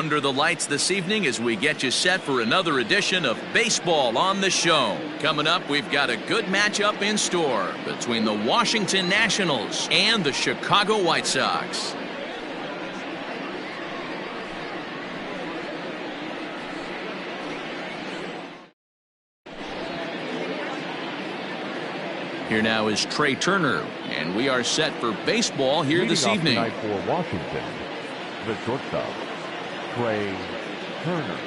under the lights this evening as we get you set for another edition of Baseball on the Show. Coming up, we've got a good matchup in store between the Washington Nationals and the Chicago White Sox. Here now is Trey Turner, and we are set for baseball here this evening. Tonight for Washington, the shortstop, Trey Turner.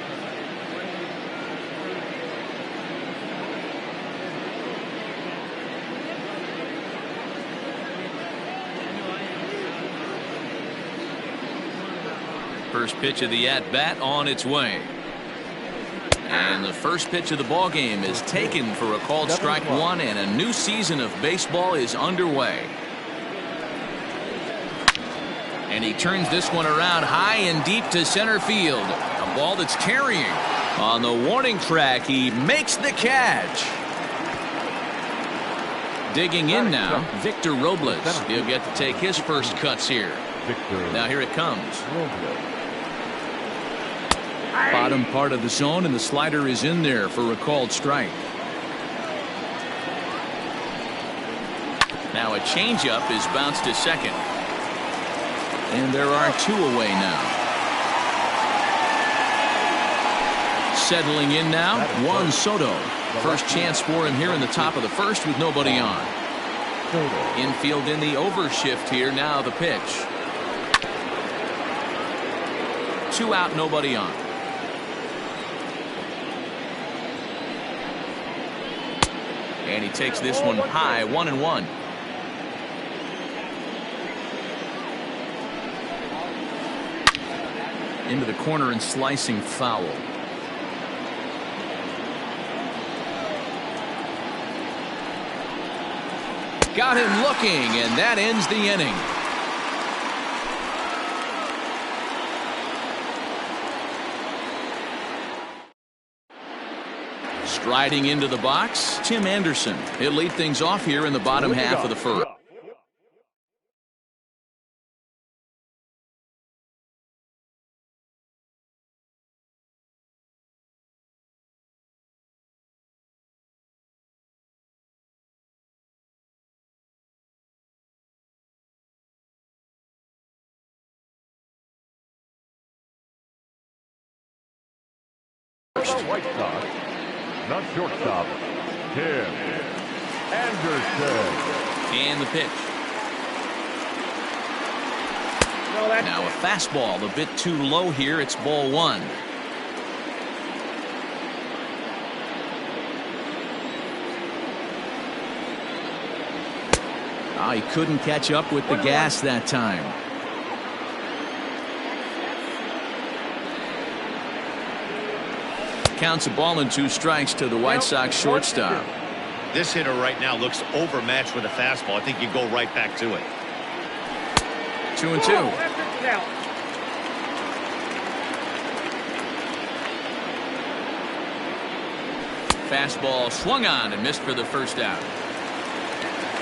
First pitch of the at-bat on its way. And the first pitch of the ball game is taken for a called strike one, and a new season of baseball is underway. And he turns this one around high and deep to center field. A ball that's carrying. On the warning track, he makes the catch. Digging in now, Victor Robles. He'll get to take his first cuts here. Now here it comes. Bottom part of the zone, and the slider is in there for a called strike. Now a changeup is bounced to second. And there are two away now. Settling in now, Juan Soto. First chance for him here in the top of the first with nobody on. Infield in the overshift here. Now the pitch. 2 out, nobody on. And he takes this one high, 1-1. Into the corner and slicing foul. Got him looking, and that ends the inning. Striding into the box, Tim Anderson. He'll lead things off here in the bottom half of the first. White Sox, the shortstop, Tim Anderson. And the pitch. Now a fastball a bit too low here. It's ball one. He couldn't catch up with the gas that time. Counts a ball and 2 strikes to the White Sox shortstop. This hitter right now looks overmatched with a fastball. I think you go right back to it. 2-2. Fastball swung on and missed for the first out.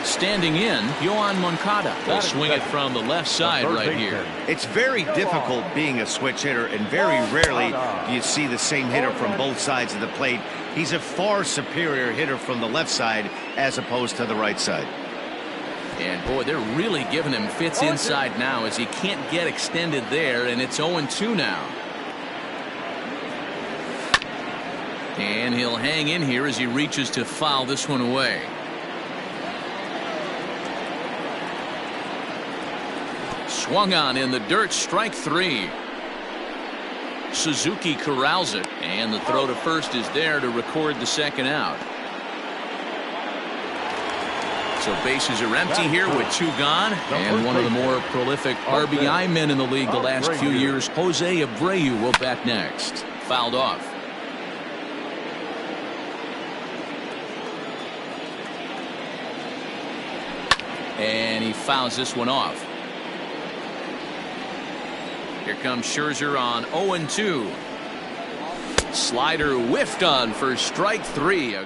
Standing in, Yohan Moncada will swing it from the left side right here. It's very difficult being a switch hitter, and very rarely do you see the same hitter from both sides of the plate. He's a far superior hitter from the left side as opposed to the right side. And boy, they're really giving him fits inside now as he can't get extended there, and it's 0-2 now. And he'll hang in here as he reaches to foul this one away. Swung on in the dirt, strike 3. Suzuki corrals it, and the throw to first is there to record the second out. So bases are empty here with 2 gone, and one of the more prolific RBI men in the league the last few years, Jose Abreu, will bat next. Fouled off. And he fouls this one off. Here comes Scherzer on 0-2. Slider whiffed on for strike 3.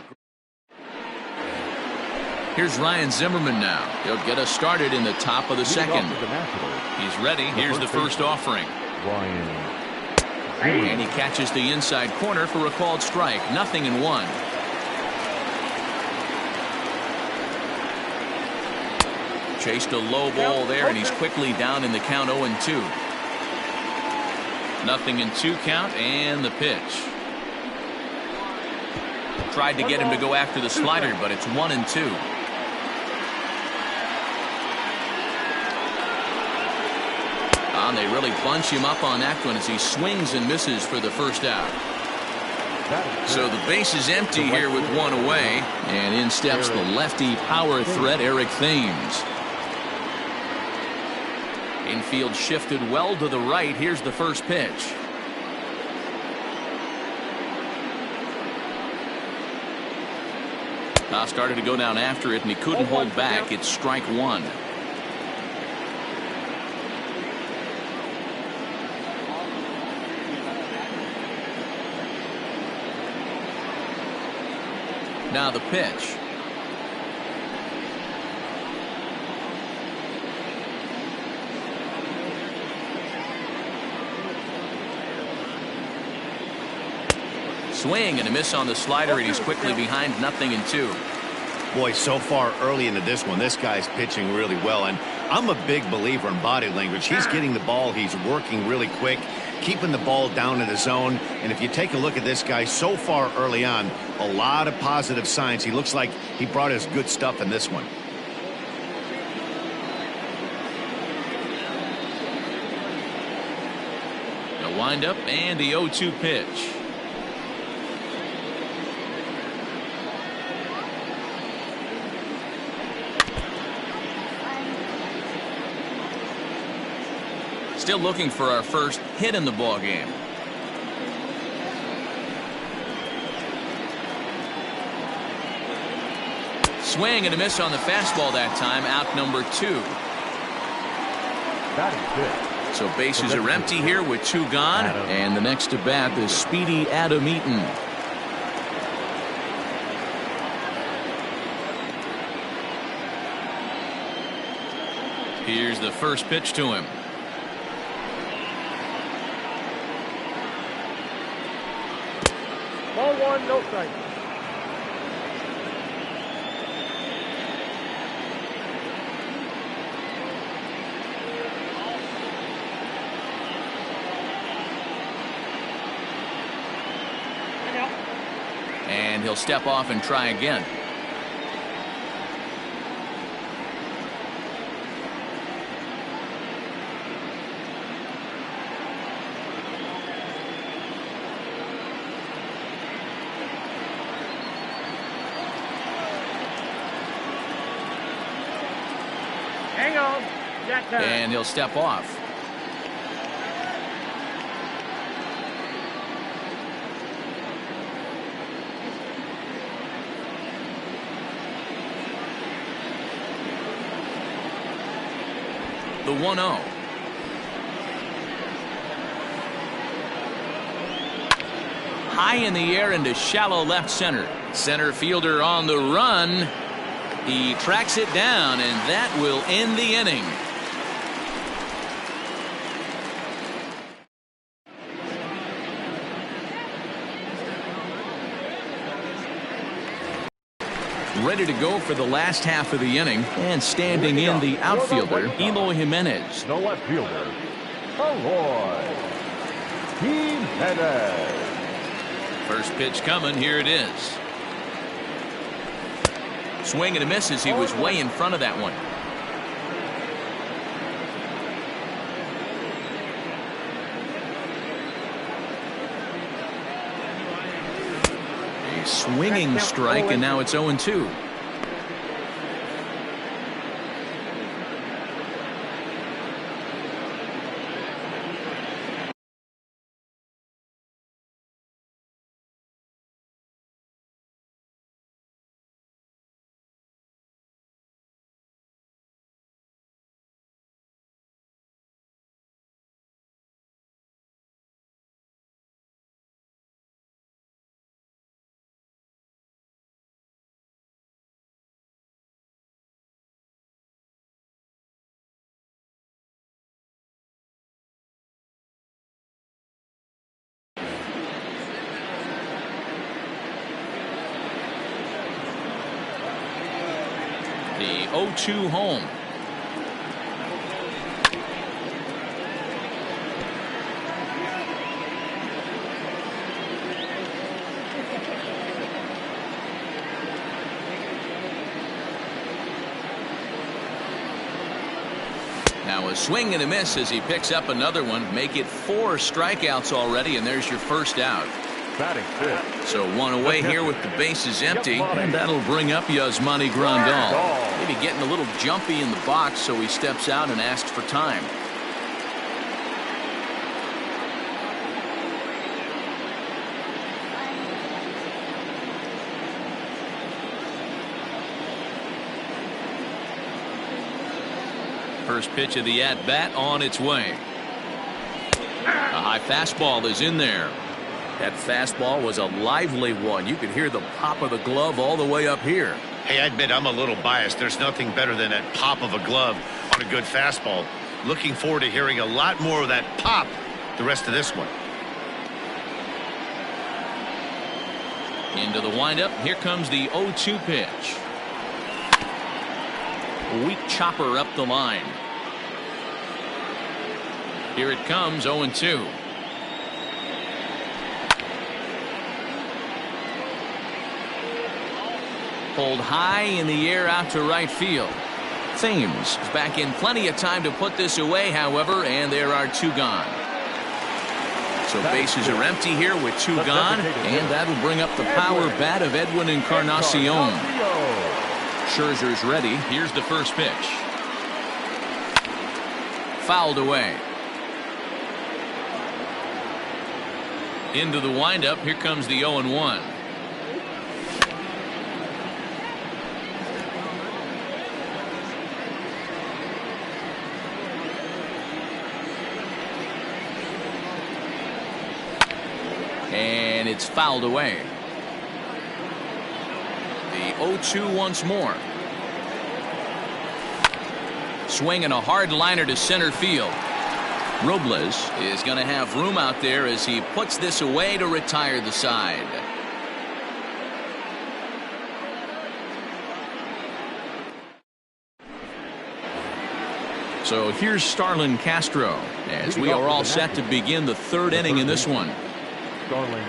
Here's Ryan Zimmerman now. He'll get us started in the top of the second. He's ready. Here's the first offering. Ryan And he catches the inside corner for a called strike. 0-1. Chased a low ball there, and he's quickly down in the count. 0-2. 0-2 count, and the pitch. Tried to get him to go after the slider, but it's 1-2. And they really bunch him up on that one as he swings and misses for the first out. So the base is empty here with one away, and in steps the lefty power threat, Eric Thames. Infield shifted well to the right. Here's the first pitch. Started to go down after it, and he couldn't hold back. It's strike one. Now the pitch. Swing and a miss on the slider, and he's quickly behind. 0-2. Boy, so far early into this one, this guy's pitching really well, and I'm a big believer in body language. He's getting the ball, he's working really quick, keeping the ball down in the zone, and if you take a look at this guy so far early on, a lot of positive signs. He looks like he brought us good stuff in this one. The windup and the 0-2 pitch. Still looking for our first hit in the ball game. Swing and a miss on the fastball that time. Out number 2. That is it. So bases are empty here with 2 gone, and the next to bat is speedy Adam Eaton. Here's the first pitch to him. Ball 1, no strike. And he'll step off and try again. Hang on. Jack time. And he'll step off. The 1-0. High in the air into shallow left center. Center fielder on the run. He tracks it down, and that will end the inning. Ready to go for the last half of the inning, and standing in the outfielder, Eloy Jimenez. The left fielder, Eloy Jimenez. First pitch coming. Here it is. Swing and a miss as he was way in front of that one. A swinging strike, and now it's 0-2. 0-2 home. Now a swing and a miss as he picks up another one. Make it 4 strikeouts already, and there's your first out. Batting fifth. So one away here with the bases empty, and that'll bring up Yasmani Grandal. Maybe getting a little jumpy in the box, so he steps out and asks for time. First pitch of the at-bat on its way. A high fastball is in there. That fastball was a lively one. You could hear the pop of the glove all the way up here. Hey, I admit I'm a little biased. There's nothing better than that pop of a glove on a good fastball. Looking forward to hearing a lot more of that pop the rest of this one. Into the windup. Here comes the 0-2 pitch. A weak chopper up the line. Here it comes, 0-2. Pulled high in the air out to right field. Thames is back in plenty of time to put this away, however, and there are 2 gone. So bases are empty here with 2 gone, and that'll bring up the power bat of Edwin Encarnacion. Scherzer's ready. Here's the first pitch. Fouled away. Into the windup. Here comes the 0-1. And it's fouled away. The 0-2 once more. Swinging a hard liner to center field. Robles is going to have room out there as he puts this away to retire the side. So here's Starlin Castro as we are all set to begin the 3rd inning in this one. Starlin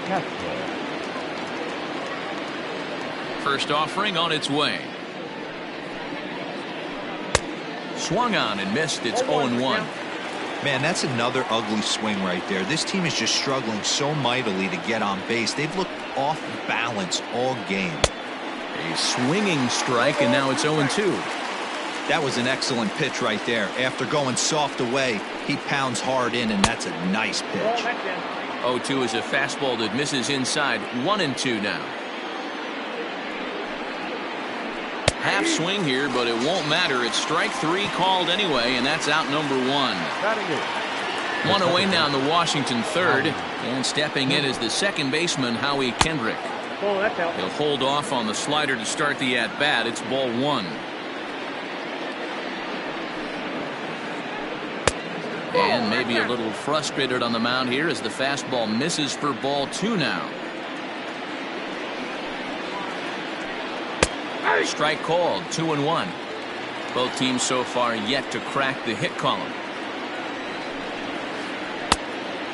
Castro. First offering on its way. Swung on and missed. It's 0-1. Man, that's another ugly swing right there. This team is just struggling so mightily to get on base. They've looked off balance all game. A swinging strike, and now it's 0-2. That was an excellent pitch right there. After going soft away, he pounds hard in, and that's a nice pitch. 0-2 is a fastball that misses inside. 1-2 now. Half swing here, but it won't matter. It's strike 3 called anyway, and that's out number 1. One away now in the Washington 3rd, and stepping in is the second baseman, Howie Kendrick. He'll hold off on the slider to start the at-bat. It's ball 1. And maybe a little frustrated on the mound here as the fastball misses for ball 2 now. Strike called, 2-1. Both teams so far yet to crack the hit column.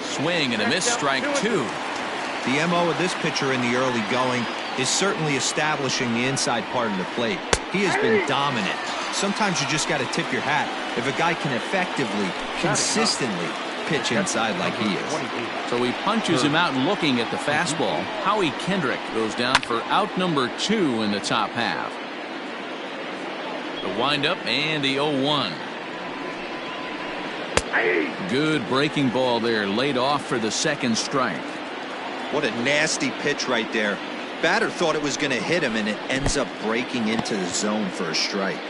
Swing and a miss, strike 2. The MO of this pitcher in the early going is certainly establishing the inside part of the plate. He has been dominant. Sometimes you just got to tip your hat if a guy can effectively, consistently pitch inside like he is. So he punches him out looking at the fastball. Howie Kendrick goes down for out number 2 in the top half. The windup and the 0-1. Good breaking ball there, laid off for the second strike. What a nasty pitch right there. Batter thought it was going to hit him, and it ends up breaking into the zone for a strike.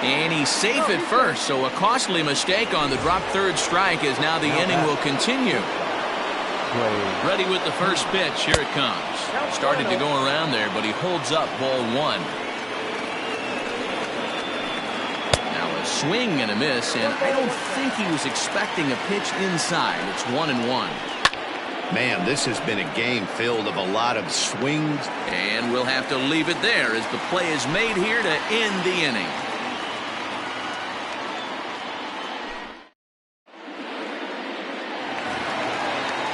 And he's safe at first, so a costly mistake on the drop third strike as now the inning will continue. Ready with the first pitch. Here it comes. Started to go around there, but he holds up ball 1. Now a swing and a miss, and I don't think he was expecting a pitch inside. It's 1-1. Man, this has been a game filled of a lot of swings. And we'll have to leave it there as the play is made here to end the inning.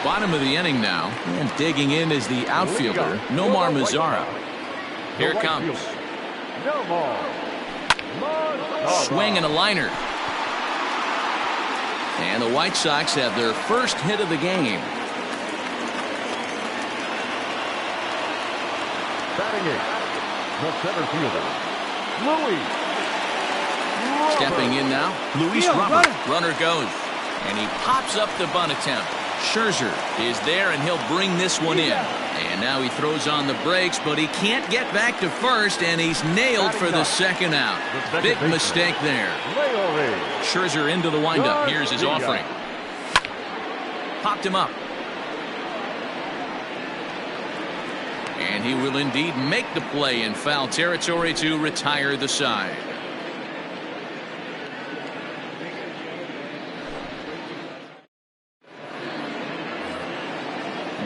Bottom of the inning now, and digging in is the outfielder, Nomar Mazara. Here it comes. Swing and a liner. And the White Sox have their first hit of the game. Batting it, the center fielder, Louis. Stepping in now, Luis Robert. Runner goes, and he pops up the bunt attempt. Scherzer is there, and he'll bring this one in. And now he throws on the brakes, but he can't get back to first, and he's nailed for the second out. Big mistake there. Scherzer into the windup. Here's his offering. Popped him up. And he will indeed make the play in foul territory to retire the side.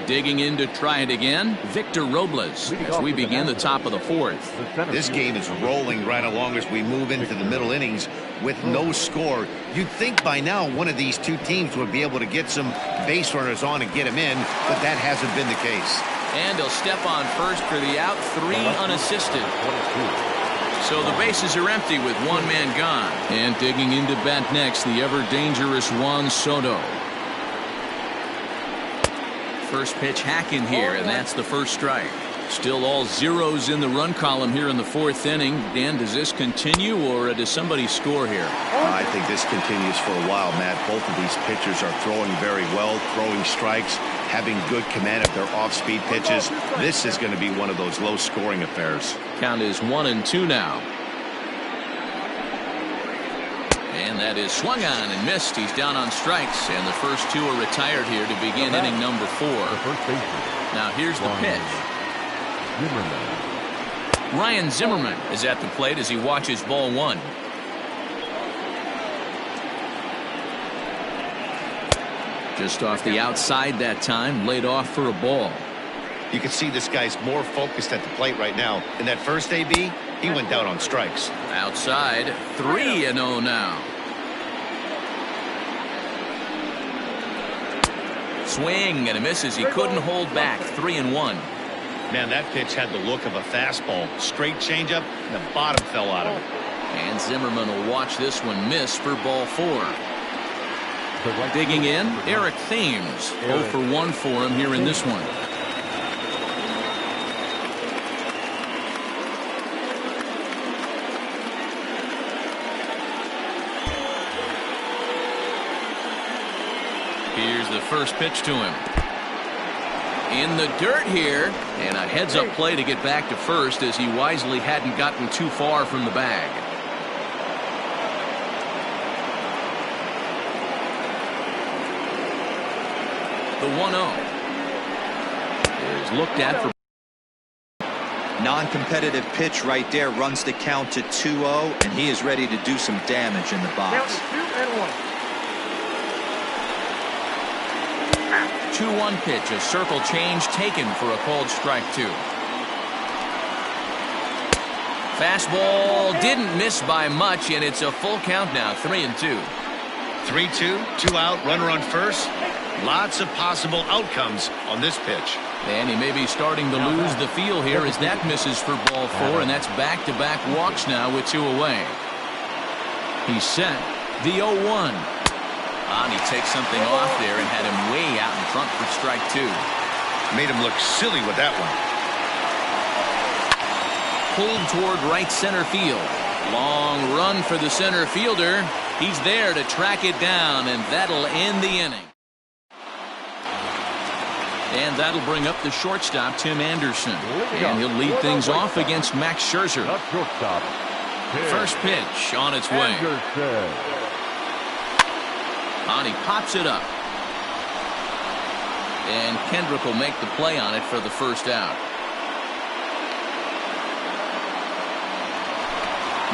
Digging in to try it again, Victor Robles, as we begin the top of the fourth. This game is rolling right along as we move into the middle innings with no score. You'd think by now one of these two teams would be able to get some base runners on and get them in, but that hasn't been the case. And he'll step on first for the out, 3 unassisted. So the bases are empty with one man gone. And digging into bat next, the ever-dangerous Juan Soto. First pitch hacking here, and that's the first strike. Still all zeros in the run column here in the fourth inning. Dan, does this continue, or does somebody score here? I think this continues for a while, Matt. Both of these pitchers are throwing very well, throwing strikes, having good command of their off-speed pitches. This is going to be one of those low-scoring affairs. Count is 1-2 now. And that is swung on and missed. He's down on strikes, and the first 2 are retired here to begin inning number 4. Now here's the pitch. Ryan Zimmerman is at the plate as he watches ball 1. Just off the outside that time, laid off for a ball. You can see this guy's more focused at the plate right now. In that first AB, he went down on strikes. Outside, 3-0 now. Swing and a miss as he couldn't hold back. 3-1. Man, that pitch had the look of a fastball. Straight changeup, and the bottom fell out of it. And Zimmerman will watch this one miss for ball 4. Digging in, Eric Thames. 0 for 1 for him here in this one. Here's the first pitch to him. In the dirt here, and a heads-up play to get back to first as he wisely hadn't gotten too far from the bag. The 1-0 is looked at for non-competitive pitch right there, runs the count to 2-0, and he is ready to do some damage in the box. 2-1 pitch, a circle change taken for a called strike 2. Fastball didn't miss by much, and it's a full count now. 3-2. 3-2, 2 out, runner on first. Lots of possible outcomes on this pitch. And he may be starting to lose the feel here as that misses for ball 4, and that's back-to-back walks now with 2 away. He's set. The 0-1. And he takes something off there and had him way out in front for strike 2. Made him look silly with that one. Pulled toward right center field. Long run for the center fielder. He's there to track it down, and that'll end the inning. And that'll bring up the shortstop, Tim Anderson. And he'll lead things off against Max Scherzer. First pitch on its way. And he pops it up. And Kendrick will make the play on it for the first out.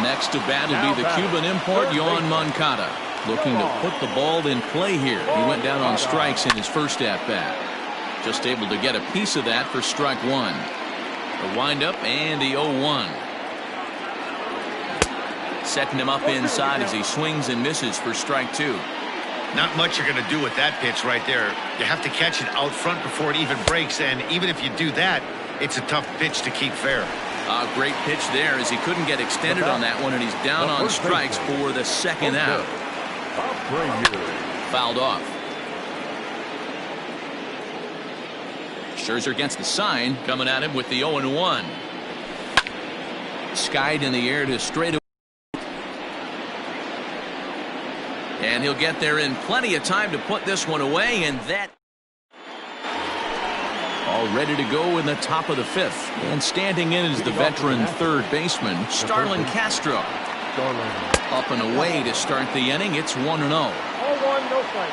Next to bat will be the Cuban import, Yohan Moncada. Looking to put the ball in play here. He went down on strikes in his first at-bat. Just able to get a piece of that for strike one. The windup and the 0-1. Setting him up inside as he swings and misses for strike two. Not much you're going to do with that pitch right there. You have to catch it out front before it even breaks, and even if you do that, it's a tough pitch to keep fair. Great pitch there as he couldn't get extended on that one, and he's down on strikes for the second out. Fouled off. Scherzer gets the sign, coming at him with the 0-1. Skied in the air to straightaway. And he'll get there in plenty of time to put this one away, and that all ready to go in the top of the fifth. And standing in is the veteran third baseman, Starlin Castro. Up and away to start the inning. It's 1-0. 0-1, no strike.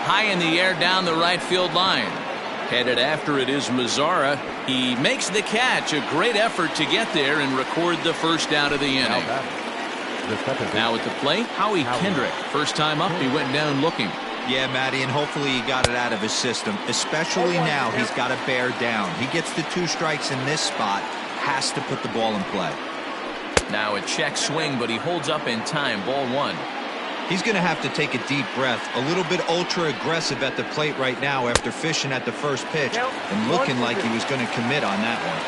High in the air down the right field line. Headed after it is Mazzara. He makes the catch. A great effort to get there and record the first out of the inning. Now at the plate, Howie Kendrick. First time up, he went down looking. Yeah, Matty, and hopefully he got it out of his system, especially now he's got to bear down. He gets the 2 strikes in this spot, has to put the ball in play. Now a check swing, but he holds up in time. Ball one. He's going to have to take a deep breath, a little bit ultra aggressive at the plate right now after fishing at the first pitch and looking like he was going to commit on that one.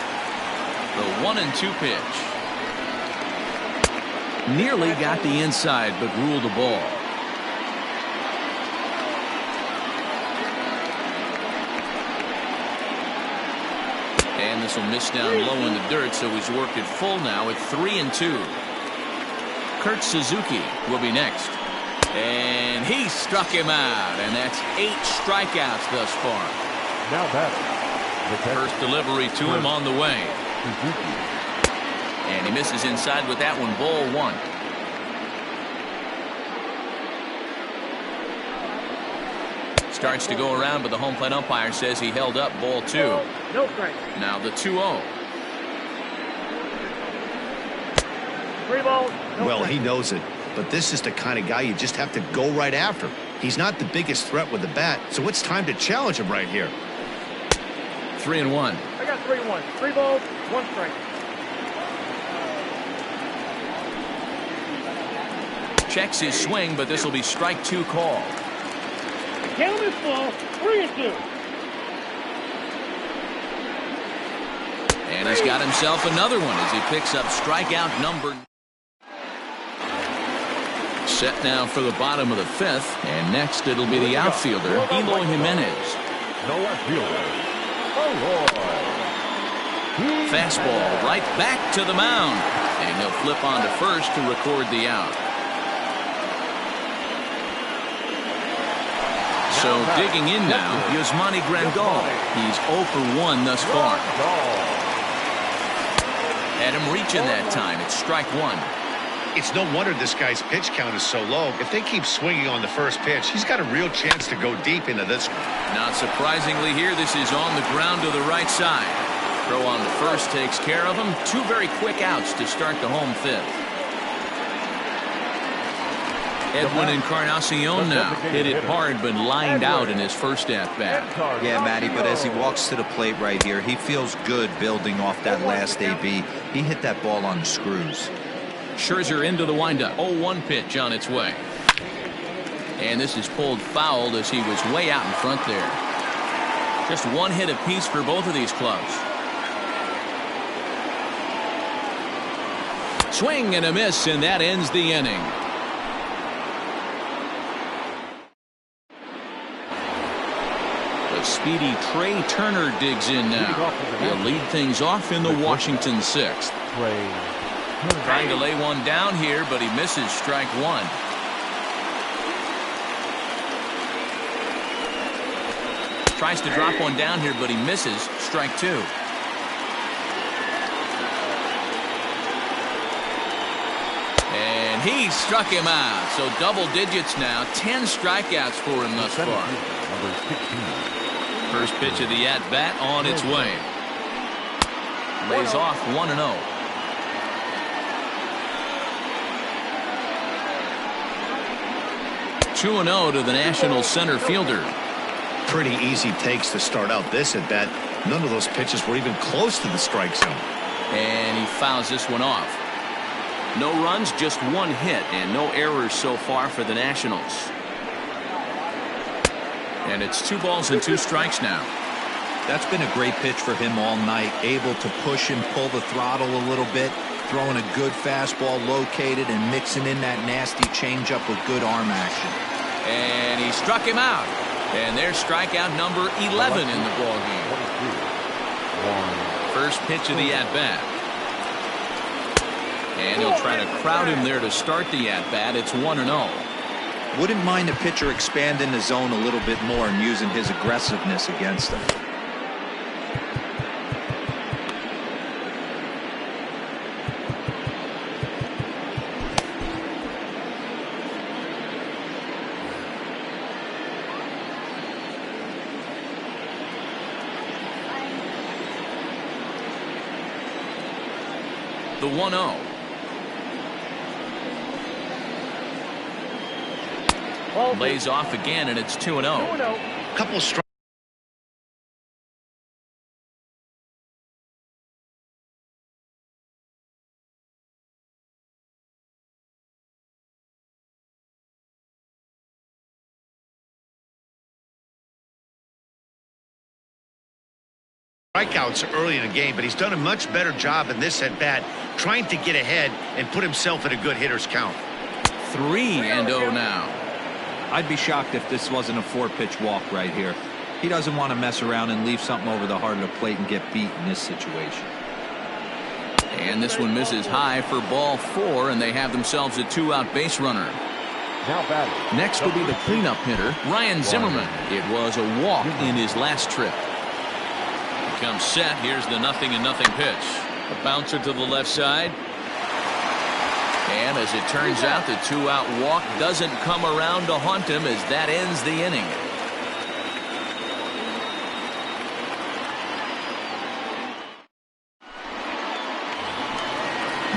The 1-2 pitch. Nearly got the inside, but ruled the ball. And this will miss down low in the dirt, so he's worked it full now at 3-2. Kurt Suzuki will be next. And he struck him out, and that's 8 strikeouts thus far. Now batting. First delivery to him on the way. And he misses inside with that one. Ball one. Starts to go around, but the home plate umpire says he held up. Ball two. No strike. Now the 2-0. 3 balls. No Well, strike. he knows it, but this is the kind of guy you just have to go right after. He's not the biggest threat with the bat, so it's time to challenge him right here. 3-1. I got 3-1. 3 balls, 1 strike. Checks his swing, but this will be strike 2 call. The count is full. 3-2. And he's got himself another one as he picks up strikeout number. Set now for the bottom of the fifth, and next it'll be the outfielder, Eloy Jimenez. No left fielder. Fastball right back to the mound, and he'll flip on to first to record the out. So digging in now, Yasmani Grandal. He's 0 for 1 thus far. Had him reaching that time. It's strike 1. It's no wonder this guy's pitch count is so low. If they keep swinging on the first pitch, he's got a real chance to go deep into this one. Not surprisingly here, this is on the ground to the right side. Throw on the first takes care of him. 2 very quick outs to start the home fifth. Edwin Encarnacion now hit it hard, but lined out in his first at-bat. Yeah, Matty, but as he walks to the plate right here, he feels good building off that last AB. He hit that ball on the screws. Scherzer into the windup. 0-1 pitch on its way. And this is pulled foul as he was way out in front there. Just 1 hit apiece for both of these clubs. Swing and a miss, and that ends the inning. The speedy Trey Turner digs in now. He'll lead things off in the Washington 6th. Trying to lay one down here, but he misses strike 1. Tries to drop one down here, but he misses strike 2. And he struck him out. So double digits now. 10 strikeouts for him thus far. First pitch of the at-bat on its way. Lays off 1-0. 2-0 to the Nationals center fielder. Pretty easy takes to start out this at bat. None of those pitches were even close to the strike zone. And he fouls this one off. No runs, just one hit, and no errors so far for the Nationals. And it's 2 balls and 2 strikes now. That's been a great pitch for him all night. Able to push and pull the throttle a little bit. Throwing a good fastball located and mixing in that nasty changeup with good arm action. And he struck him out. And there's strikeout number 11 in the ballgame. First pitch of the at-bat. And he'll try to crowd him there to start the at-bat. It's 1-0. Wouldn't mind a pitcher expanding the zone a little bit more and using his aggressiveness against him. The 1-0. Lays off again, and it's 2-0. Couple strikeouts early in the game, but he's done a much better job in this at bat trying to get ahead and put himself in a good hitter's count. 3-0 now. I'd be shocked if this wasn't a 4-pitch walk right here. He doesn't want to mess around and leave something over the heart of the plate and get beat in this situation. And this one misses high for ball 4, and they have themselves a 2-out base runner. Now batting. Next will be the cleanup hitter, Ryan Zimmerman. It was a walk in his last trip. He comes set. Here's the 0-0 pitch. A bouncer to the left side. And as it turns out, the 2-out walk doesn't come around to haunt him as that ends the inning.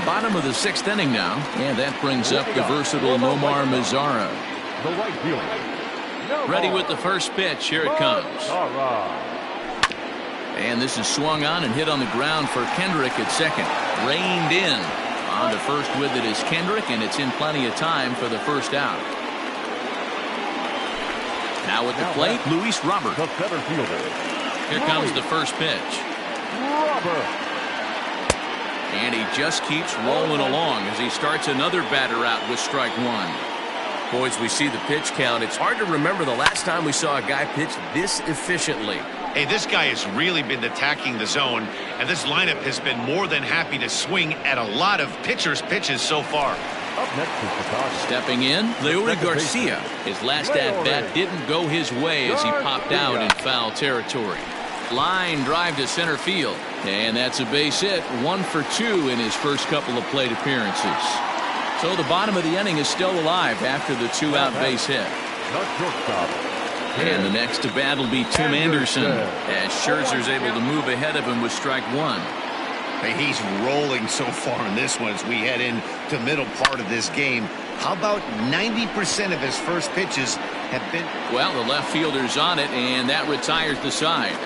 Bottom of the 6th inning now, and that brings up the versatile Nomar Mazara. The right fielder. Ready with the first pitch. Here it comes. And this is swung on and hit on the ground for Kendrick at second. Reined in. On to first with it is Kendrick, and it's in plenty of time for the first out. Now at the plate, Luis Robert. The center fielder. Here comes the first pitch. Robert. And he just keeps rolling along as he starts another batter out with strike 1. Boys, we see the pitch count. It's hard to remember the last time we saw a guy pitch this efficiently. Hey, this guy has really been attacking the zone, and this lineup has been more than happy to swing at a lot of pitchers' pitches so far. Up next is Chicago. Stepping in, Leury Garcia. His last at-bat didn't go his way as he popped out in foul territory. Line drive to center field, and that's a base hit. 1 for 2 in his first couple of plate appearances. So the bottom of the inning is still alive after the 2-out base hit. And the next to bat will be Tim Anderson as Scherzer's able to move ahead of him with strike 1. Hey, he's rolling so far in this one as we head into middle part of this game. How about 90% of his first pitches have been... Well, the left fielder's on it, and that retires the side.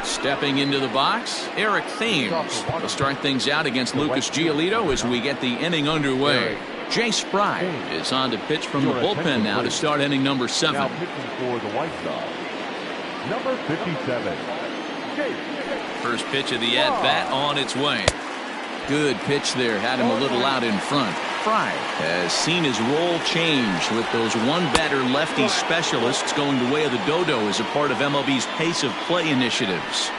Stepping into the box, Eric Thames will start things out against Lucas Giolito as we get the inning underway. Jay Spry is on to pitch from the bullpen now to start inning number 7. Now pitching for the White Sox, number 57. First pitch of the at-bat on its way. Good pitch there, had him a little out in front. Fry has seen his role change with those one-batter lefty specialists going the way of the dodo as a part of MLB's pace of play initiatives.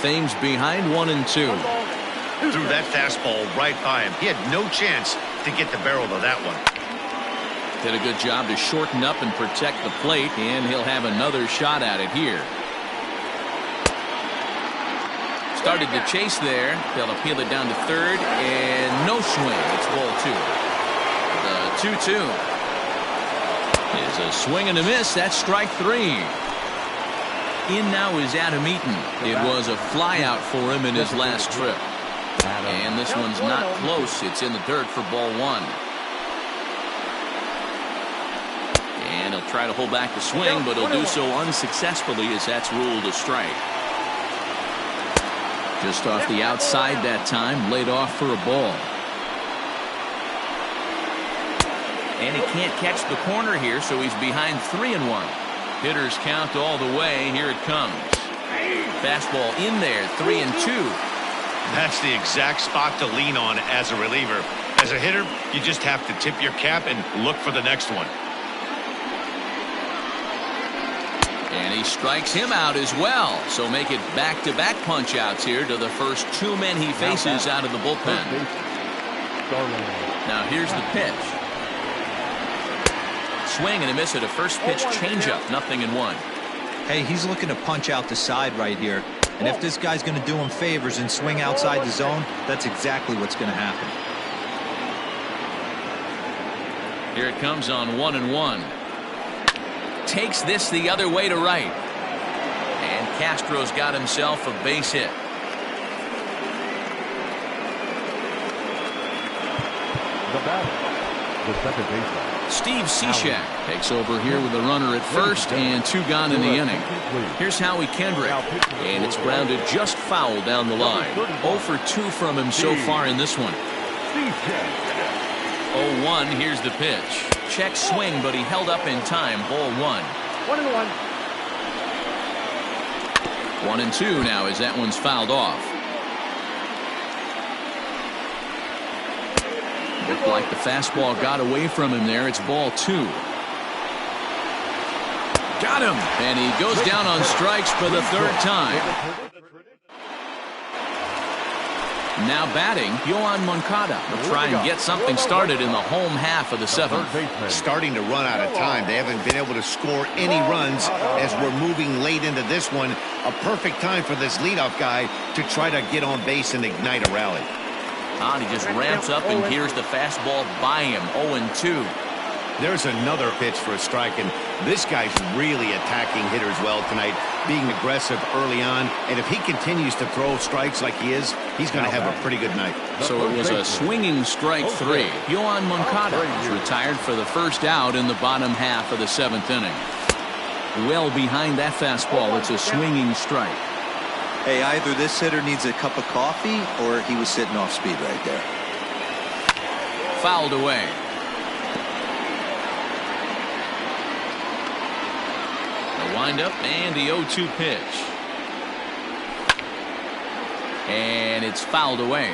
Thames behind 1 and 2. Threw that fastball right by him. He had no chance to get the barrel of that one. Did a good job to shorten up and protect the plate, and he'll have another shot at it here. Started to chase there. They'll appeal it down to third, and no swing. It's ball 2. The 2-2 is a swing and a miss. That's strike 3. In now is Adam Eaton. It was a flyout for him in his last trip. And this one's not close. It's in the dirt for ball one. And he'll try to hold back the swing, but he'll do so unsuccessfully as that's ruled a strike. Just off the outside that time, laid off for a ball. And he can't catch the corner here, so he's behind 3-1. Hitters count all the way. Here it comes. Fastball in there, 3-2. That's the exact spot to lean on as a reliever. As a hitter, you just have to tip your cap and look for the next one. And he strikes him out as well. So make it back-to-back punch-outs here to the first two men he faces out of the bullpen. Now here's the pitch. Swing and a miss at a first pitch changeup. 0-1. Hey, he's looking to punch out the side right here. And if this guy's going to do him favors and swing outside the zone, that's exactly what's going to happen. Here it comes on 1-1. Takes this the other way to right. And Castro's got himself a base hit. The batter, the second baseman, Steve Cishek takes over here with a runner at first and 2 gone in the inning. Here's Howie Kendrick, and it's grounded just foul down the line. 0 for 2 from him so far in this one. 0-1. Here's the pitch. Check swing, but he held up in time. Ball 1. 1-1. 1-2 now as that one's fouled off. Looked like the fastball got away from him there. It's ball 2. Got him! And he goes down on strikes for the third time. Now batting, Yohan Moncada will try and get something started in the home half of the seventh. Starting to run out of time. They haven't been able to score any runs as we're moving late into this one. A perfect time for this leadoff guy to try to get on base and ignite a rally. And he just ramps up and here's the fastball by him. 0-2. There's another pitch for a strike, and this guy's really attacking hitters well tonight, being aggressive early on. And if he continues to throw strikes like he is, he's going to have a pretty good night. So it was a swinging strike 3. Yohan Moncada is retired for the first out in the bottom half of the 7th inning. Well behind that fastball, it's a swinging strike. Hey, either this hitter needs a cup of coffee or he was sitting off speed right there. Fouled away. The windup and the 0-2 pitch. And it's fouled away.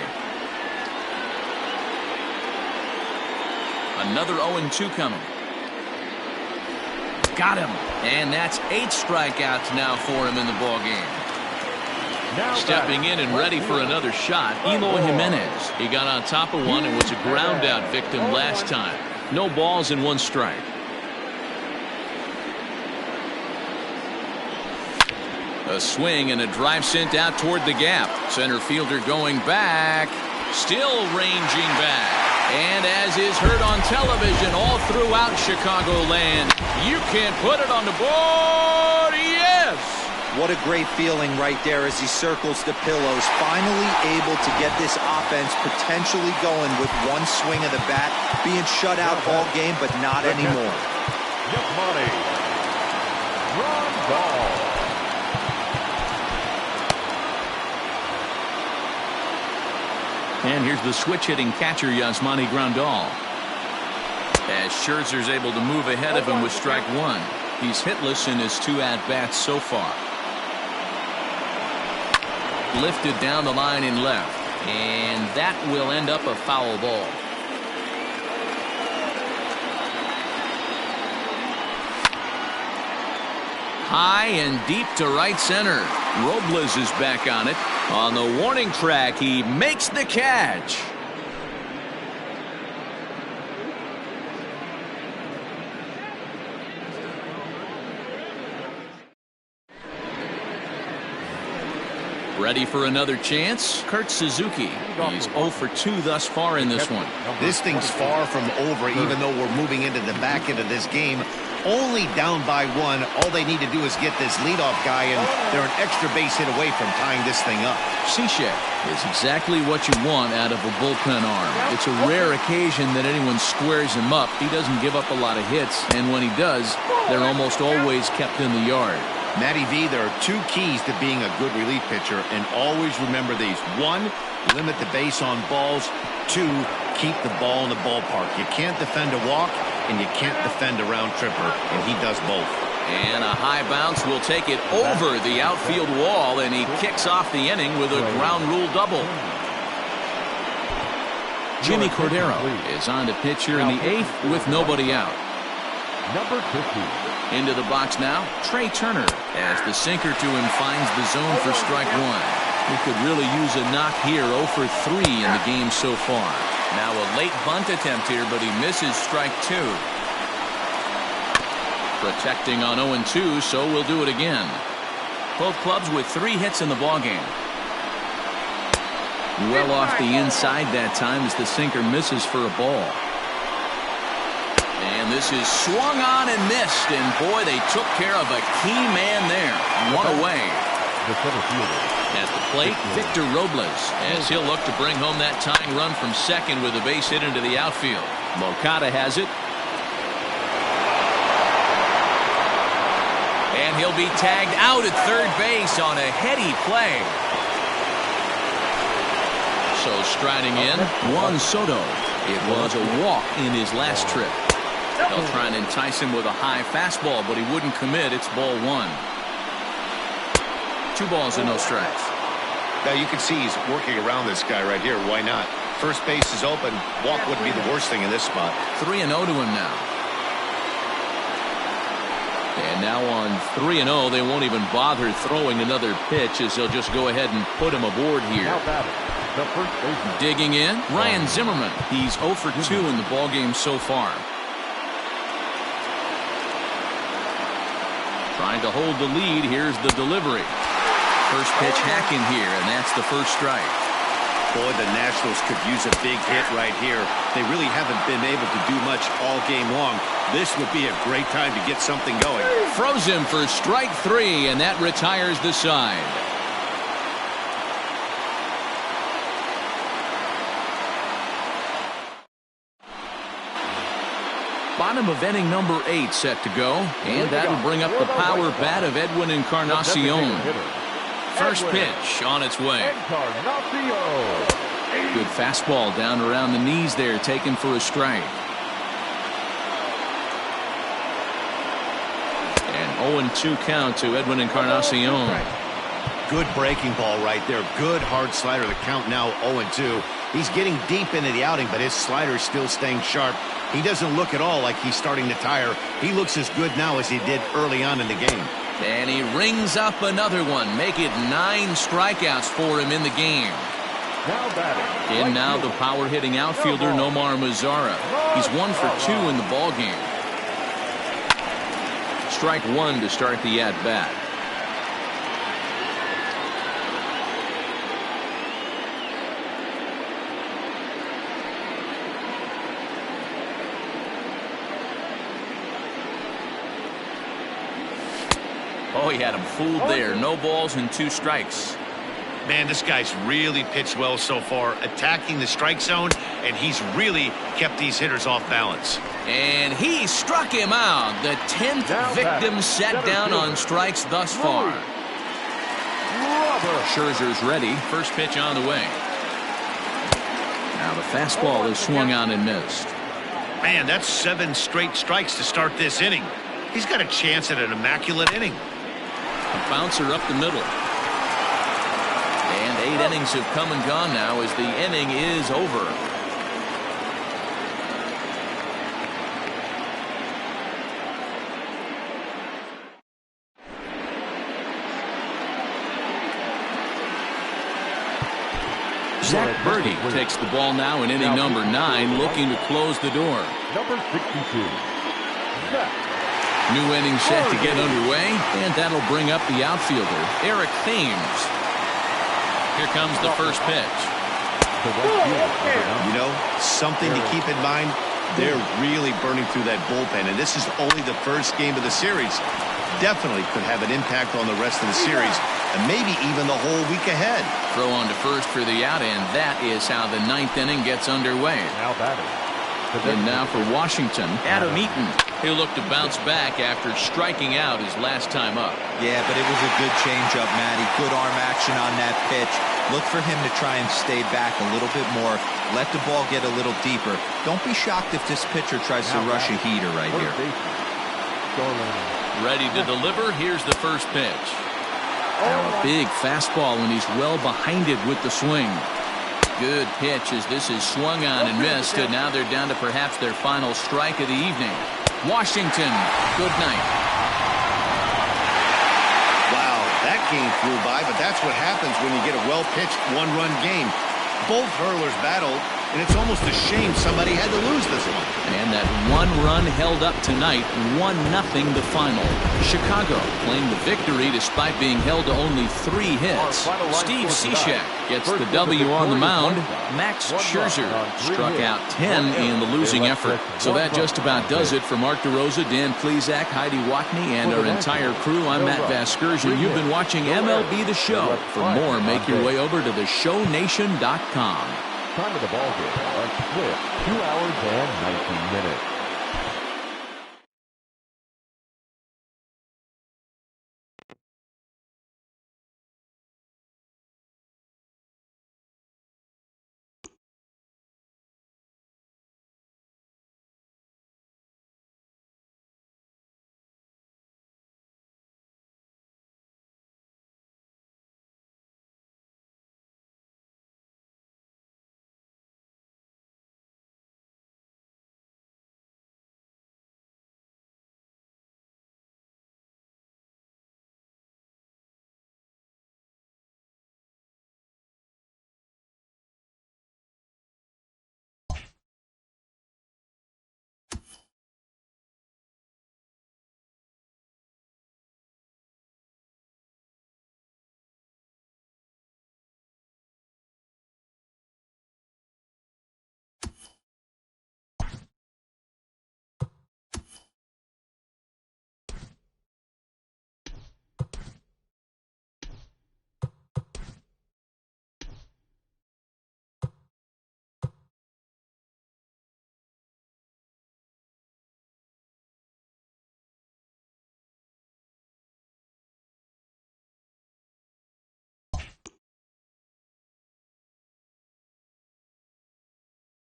Another 0-2 coming. Got him. And that's 8 strikeouts now for him in the ballgame. Stepping in and ready for another shot, Eloy Jimenez. He got on top of one and was a ground out victim last time. No balls and 1 strike. A swing and a drive sent out toward the gap. Center fielder going back. Still ranging back. And as is heard on television all throughout Chicagoland, you can put it on the board. Yes! What a great feeling right there as he circles the pillows. Finally able to get this offense potentially going with 1 swing of the bat. Being shut out all game, but not anymore. And here's the switch-hitting catcher, Yasmani Grandal. As Scherzer's able to move ahead of him with strike 1. He's hitless in his 2 at-bats so far. Lifted down the line in left. And that will end up a foul ball. High and deep to right center. Robles is back on it. On the warning track, he makes the catch. Ready for another chance? Kurt Suzuki. He's 0 for 2 thus far in this one. This thing's far from over, even though we're moving into the back end of this game. only down by 1. All they need to do is get this leadoff guy, and they're an extra base hit away from tying this thing up. Cishek is exactly what you want out of a bullpen arm. It's a rare occasion that anyone squares him up. He doesn't give up a lot of hits, and when he does, they're almost always kept in the yard. Matty V, there are 2 keys to being a good relief pitcher, and always remember these. 1, limit the base on balls. 2, keep the ball in the ballpark. You can't defend a walk, and you can't defend a round tripper, and he does both. And a high bounce will take it over the outfield wall, and he kicks off the inning with a ground rule double. Jimmy Cordero is on to pitch here in the 8th with nobody out. Number 50. Into the box now, Trey Turner, as the sinker to him finds the zone for strike 1. He could really use a knock here. 0 for 3 in the game so far. Now a late bunt attempt here, but he misses strike 2. Protecting on 0-2, so we'll do it again. Both clubs with 3 hits in the ballgame. Well off the inside that time as the sinker misses for a ball. And this is swung on and missed, and boy, they took care of a key man there. 1 away. The center fielder. At the plate, Victor Robles, as he'll look to bring home that tying run from second with a base hit into the outfield. Moncada has it. And he'll be tagged out at third base on a heady play. So striding in, Juan Soto. It was a walk in his last trip. They'll try and entice him with a high fastball, but he wouldn't commit. It's ball 1. 2 balls and no strikes. Now you can see he's working around this guy right here. Why not? First base is open. Walk wouldn't be the worst thing in this spot. 3-0 to him now. And now on 3-0, they won't even bother throwing another pitch as they'll just go ahead and put him aboard here. Now batting, the first baseman. Digging in, Ryan Zimmerman. He's 0 for 2 in the ballgame so far. Trying to hold the lead. Here's the delivery. First pitch hacking here, and that's the first strike. Boy, the Nationals could use a big hit right here. They really haven't been able to do much all game long. This would be a great time to get something going. Froze him for strike 3, and that retires the side. Bottom of inning number 8 set to go, and that'll bring up the power bat of Edwin Encarnacion. First pitch on its way. Good fastball down around the knees there, taken for a strike. And 0-2 count to Edwin Encarnacion. Good breaking ball right there. Good hard slider. The count now 0-2. He's getting deep into the outing, but his slider is still staying sharp. He doesn't look at all like he's starting to tire. He looks as good now as he did early on in the game. And he rings up another one. Make it 9 strikeouts for him in the game. Now batting. In now the power hitting outfielder Nomar Mazara. He's 1 for 2 in the ball game. Strike 1 to start the at bat. Oh, he had him fooled there. No balls and 2 strikes. Man, this guy's really pitched well so far, attacking the strike zone, and he's really kept these hitters off balance. And he struck him out. The 10th victim set down on strikes thus far. Scherzer's ready. First pitch on the way. Now the fastball is swung on and missed. Man, that's 7 straight strikes to start this inning. He's got a chance at an immaculate inning. A bouncer up the middle. And 8 innings have come and gone now as the inning is over. Zach Birdie takes the ball now in inning number 9, looking to close the door. Number 62. Zach. New inning set to get underway, and that'll bring up the outfielder, Eric Thames. Here comes the first pitch. You know, something to keep in mind, They're really burning through that bullpen, and this is only the first game of the series. Definitely could have an impact on the rest of the series, and maybe even the whole week ahead. Throw on to first for the out, and that is how the ninth inning gets underway. Now batting. And now for Washington, Adam Eaton. He'll look to bounce back after striking out his last time up. Yeah, but it was a good changeup, Matty. Good arm action on that pitch. Look for him to try and stay back a little bit more. Let the ball get a little deeper. Don't be shocked if this pitcher tries to rush a heater right here. Ready to deliver. Here's the first pitch. Now a big fastball, and he's well behind it with the swing. Good pitch as this is swung on and missed, and now they're down to perhaps their final strike of the evening. Washington, good night. Wow, that game flew by, but that's what happens when you get a well-pitched one-run game. Both hurlers battled, and it's almost a shame somebody had to lose this one. And that one run held up tonight, 1-0 the final. Chicago claimed the victory despite being held to only 3 hits. Steve Cishek gets the W on the mound. Max Scherzer struck out 10 in the losing effort. So that just about does it. For Mark DeRosa, Dan Plesac, Heidi Watney, and our entire crew, I'm Matt Vasgersian. You've been watching MLB The Show. For more, make your way over to theshownation.com. Time of the ball game, a split 2 hours and 19 minutes.